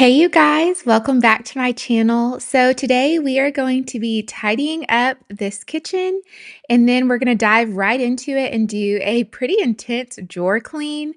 Hey you guys, welcome back to my channel. So today we are going to be tidying up this kitchen and then we're going to dive right into it and do a pretty intense drawer clean.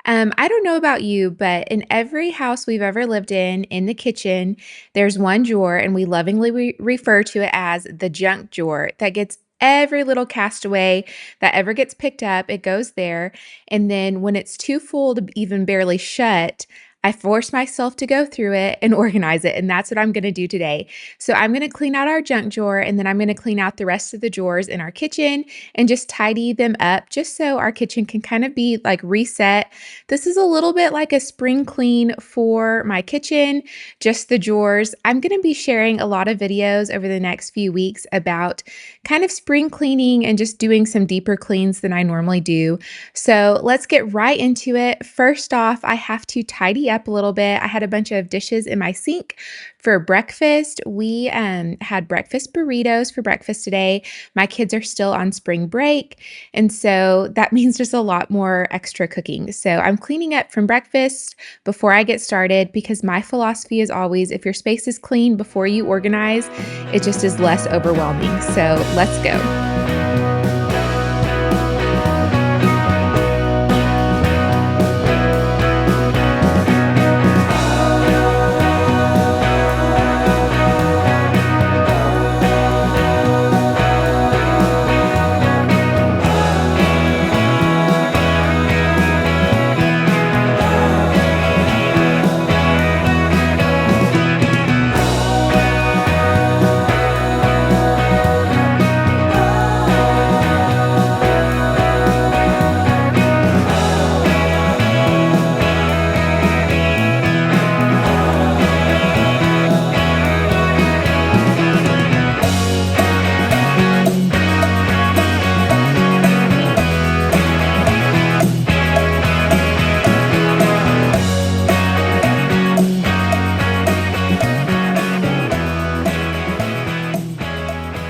I don't know about you, but in every house we've ever lived in the kitchen, there's one drawer and we lovingly refer to it as the junk drawer that gets every little castaway that ever gets picked up. It goes there. And then when it's too full to even barely shut, I force myself to go through it and organize it, and that's what I'm gonna do today. So I'm gonna clean out our junk drawer, and then I'm gonna clean out the rest of the drawers in our kitchen and just tidy them up just so our kitchen can kind of be like reset. This is a little bit like a spring clean for my kitchen, just the drawers. I'm gonna be sharing a lot of videos over the next few weeks about kind of spring cleaning and just doing some deeper cleans than I normally do. So let's get right into it. First off, I have to tidy up a little bit. I had a bunch of dishes in my sink for breakfast. We had breakfast burritos for breakfast today. My kids are still on spring break, and so that means just a lot more extra cooking. So I'm cleaning up from breakfast before I get started because my philosophy is always if your space is clean before you organize, it just is less overwhelming. So let's go.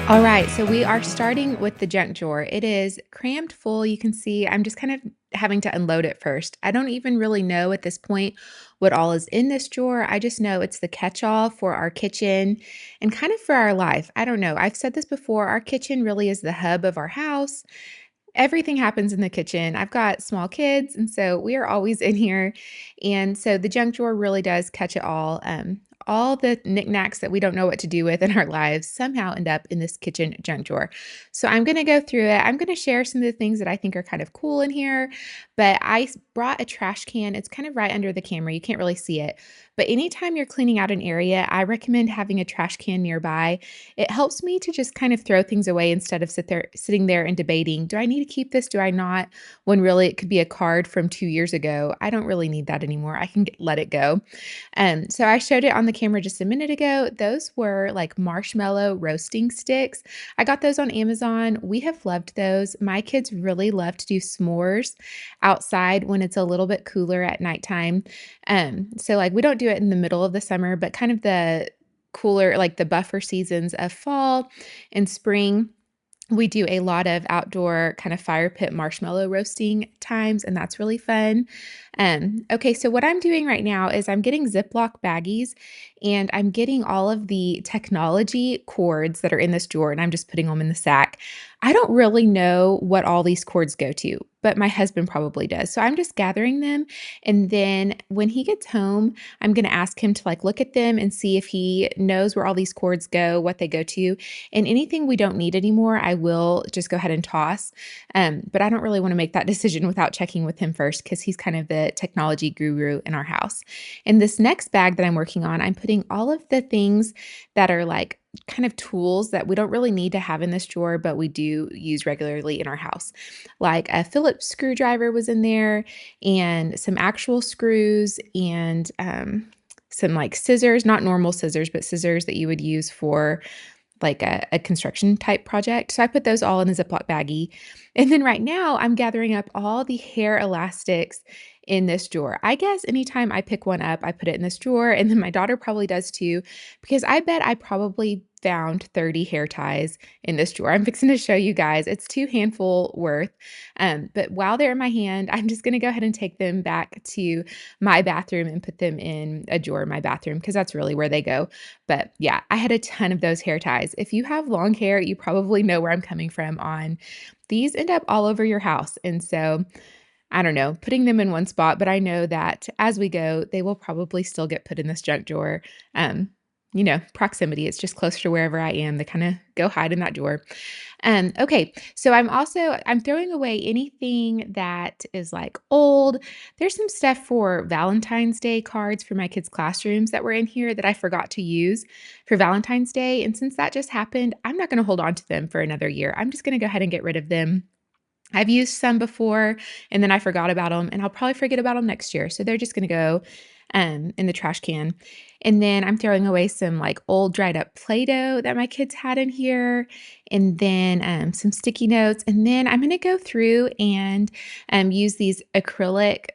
All right, so we are starting with the junk drawer. It is crammed full. You can see I'm just kind of having to unload it first. I don't even really know at this point what all is in this drawer. I just know it's the catch-all for our kitchen and kind of for our life. I don't know. I've said this before. Our kitchen really is the hub of our house. Everything happens in the kitchen. I've got small kids, and so we are always in here. And so the junk drawer really does catch it all. All the knickknacks that we don't know what to do with in our lives somehow end up in this kitchen junk drawer. So I'm going to go through it. I'm going to share some of the things that I think are kind of cool in here. But brought a trash can. It's kind of right under the camera. You can't really see it. But anytime you're cleaning out an area, I recommend having a trash can nearby. It helps me to just kind of throw things away instead of sitting there and debating, do I need to keep this? Do I not? When really it could be a card from 2 years ago. I don't really need that anymore. I can let it go. So I showed it on the camera just a minute ago. Those were like marshmallow roasting sticks. I got those on Amazon. We have loved those. My kids really love to do s'mores outside when it's a little bit cooler at nighttime. So like we don't do it in the middle of the summer, but kind of the cooler, like the buffer seasons of fall and spring. We do a lot of outdoor kind of fire pit marshmallow roasting times, and that's really fun. Okay, so what I'm doing right now is I'm getting Ziploc baggies and I'm getting all of the technology cords that are in this drawer and I'm just putting them in the sack. I don't really know what all these cords go to, but my husband probably does. So I'm just gathering them. And then when he gets home, I'm going to ask him to like look at them and see if he knows where all these cords go, what they go to. And anything we don't need anymore, I will just go ahead and toss. But I don't really want to make that decision without checking with him first because he's kind of the technology guru in our house. In this next bag that I'm working on, I'm putting all of the things that are like kind of tools that we don't really need to have in this drawer, but we do use regularly in our house. Like a Phillips screwdriver was in there and some actual screws and some like scissors, not normal scissors, but scissors that you would use for like a construction type project. So I put those all in a Ziploc baggie. And then right now I'm gathering up all the hair elastics in this drawer. I guess anytime I pick one up, I put it in this drawer. And then my daughter probably does too, because I bet I probably found 30 hair ties in this drawer. I'm fixing to show you guys. It's 2 handful worth. But while they're in my hand, I'm just gonna go ahead and take them back to my bathroom and put them in a drawer in my bathroom because that's really where they go. But yeah, I had a ton of those hair ties. If you have long hair, you probably know where I'm coming from on these end up all over your house. And so I don't know, putting them in one spot, but I know that as we go, they will probably still get put in this junk drawer. Um, proximity, it's just closer to wherever I am. They kind of go hide in that drawer. Okay, so I'm throwing away anything that is like old. There's some stuff for Valentine's Day cards for my kids' classrooms that were in here that I forgot to use for Valentine's Day. And since that just happened, I'm not going to hold on to them for another year. I'm just going to go ahead and get rid of them. I've used some before and then I forgot about them, and I'll probably forget about them next year. So they're just going to go in the trash can. And then I'm throwing away some like old dried up Play-Doh that my kids had in here, and then some sticky notes. And then I'm going to go through and use these acrylic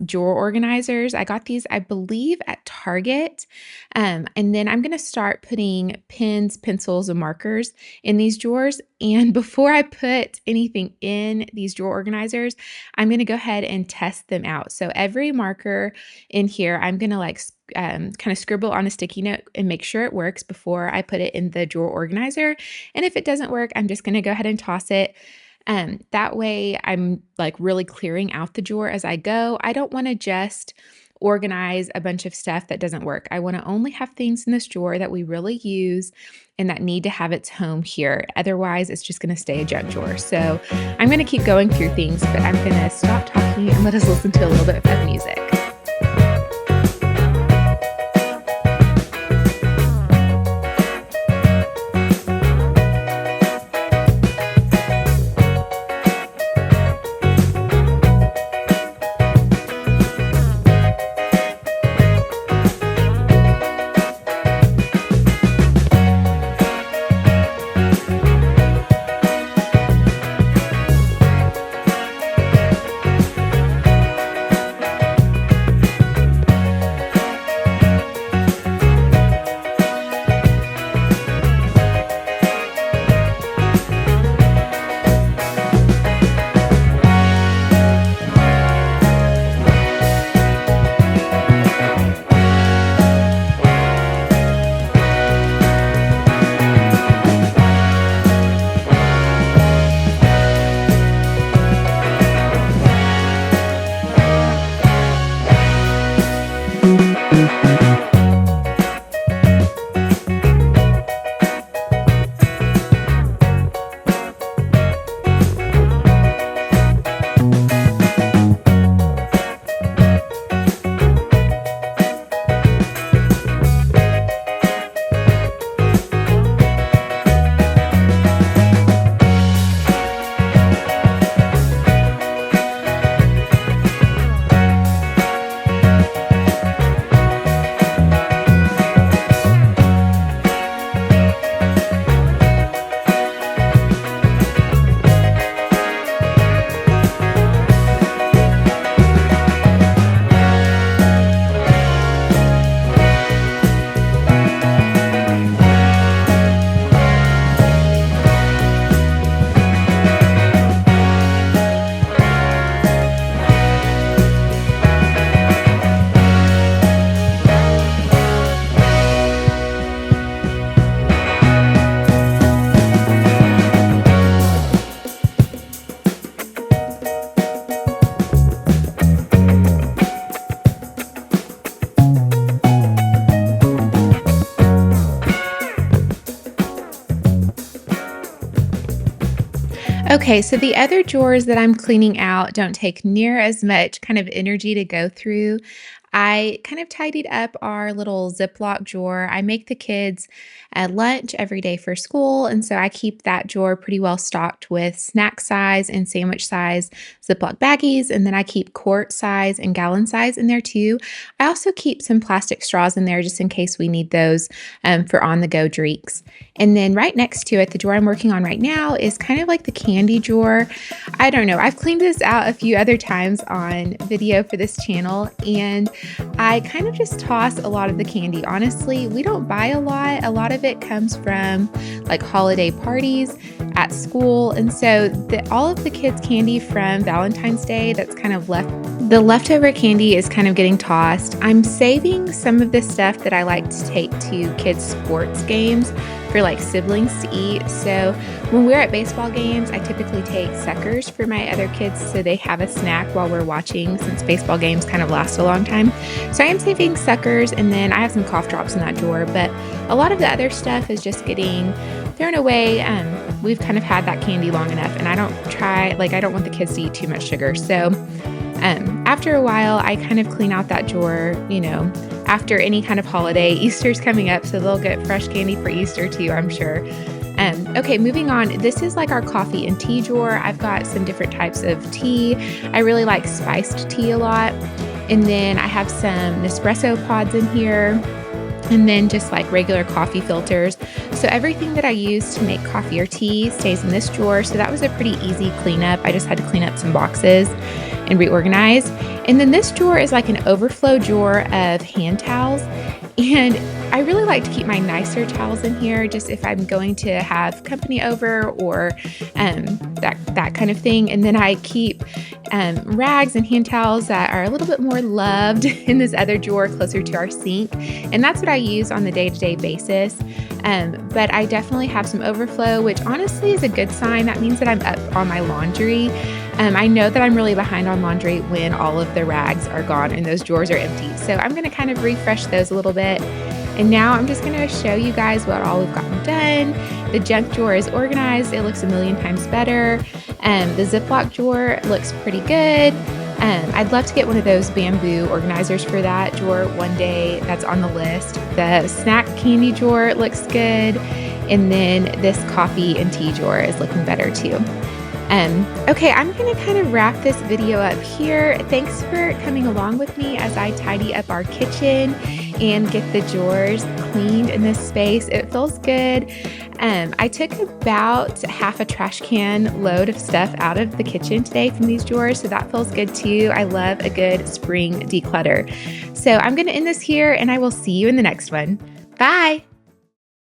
drawer organizers. I got these, I believe, at Target. And then I'm going to start putting pens, pencils, and markers in these drawers. And before I put anything in these drawer organizers, I'm going to go ahead and test them out. So every marker in here, I'm going to like kind of scribble on a sticky note and make sure it works before I put it in the drawer organizer. And if it doesn't work, I'm just going to go ahead and toss it. That way I'm like really clearing out the drawer as I go. I don't want to just organize a bunch of stuff that doesn't work. I want to only have things in this drawer that we really use and that need to have its home here. Otherwise, it's just going to stay a junk drawer. So I'm going to keep going through things, but I'm going to stop talking and let us listen to a little bit of music. Okay, so the other drawers that I'm cleaning out don't take near as much kind of energy to go through. I kind of tidied up our little Ziploc drawer. I make the kids lunch every day for school, and so I keep that drawer pretty well stocked with snack size and sandwich size Ziploc baggies, and then I keep quart size and gallon size in there too. I also keep some plastic straws in there just in case we need those for on-the-go drinks. And then right next to it, the drawer I'm working on right now is kind of like the candy drawer. I don't know, I've cleaned this out a few other times on video for this channel, and I kind of just toss a lot of the candy. Honestly, we don't buy a lot. A lot of it comes from like holiday parties at school. And so all of the kids' candy from Valentine's Day that's kind of the leftover candy is kind of getting tossed. I'm saving some of the stuff that I like to take to kids' sports games for like siblings to eat. So when we're at baseball games, I typically take suckers for my other kids so they have a snack while we're watching, since baseball games kind of last a long time. So I am saving suckers, and then I have some cough drops in that drawer, but a lot of the other stuff is just getting thrown away. We've kind of had that candy long enough, and I don't want the kids to eat too much sugar. So after a while, I kind of clean out that drawer, after any kind of holiday. Easter's coming up, so they'll get fresh candy for Easter too, I'm sure. Okay, moving on. This is like our coffee and tea drawer. I've got some different types of tea. I really like spiced tea a lot. And then I have some Nespresso pods in here, and then just like regular coffee filters. So everything that I use to make coffee or tea stays in this drawer. So that was a pretty easy cleanup. I just had to clean up some boxes and reorganize. And then this drawer is like an overflow drawer of hand towels. And I really like to keep my nicer towels in here, just if I'm going to have company over or that kind of thing. And then I keep rags and hand towels that are a little bit more loved in this other drawer closer to our sink. And that's what I use on the day-to-day basis. But I definitely have some overflow, which honestly is a good sign. That means that I'm up on my laundry. I know that I'm really behind on laundry when all of the rags are gone and those drawers are empty. So I'm going to kind of refresh those a little bit. And now I'm just going to show you guys what all we've gotten done. The junk drawer is organized. It looks a million times better. The Ziploc drawer looks pretty good. I'd love to get one of those bamboo organizers for that drawer one day. That's on the list. The snack candy drawer looks good. And then this coffee and tea drawer is looking better too. Okay, I'm going to kind of wrap this video up here. Thanks for coming along with me as I tidy up our kitchen and get the drawers cleaned in this space. It feels good. I took about half a trash can load of stuff out of the kitchen today from these drawers, so that feels good too. I love a good spring declutter. So I'm going to end this here, and I will see you in the next one. Bye!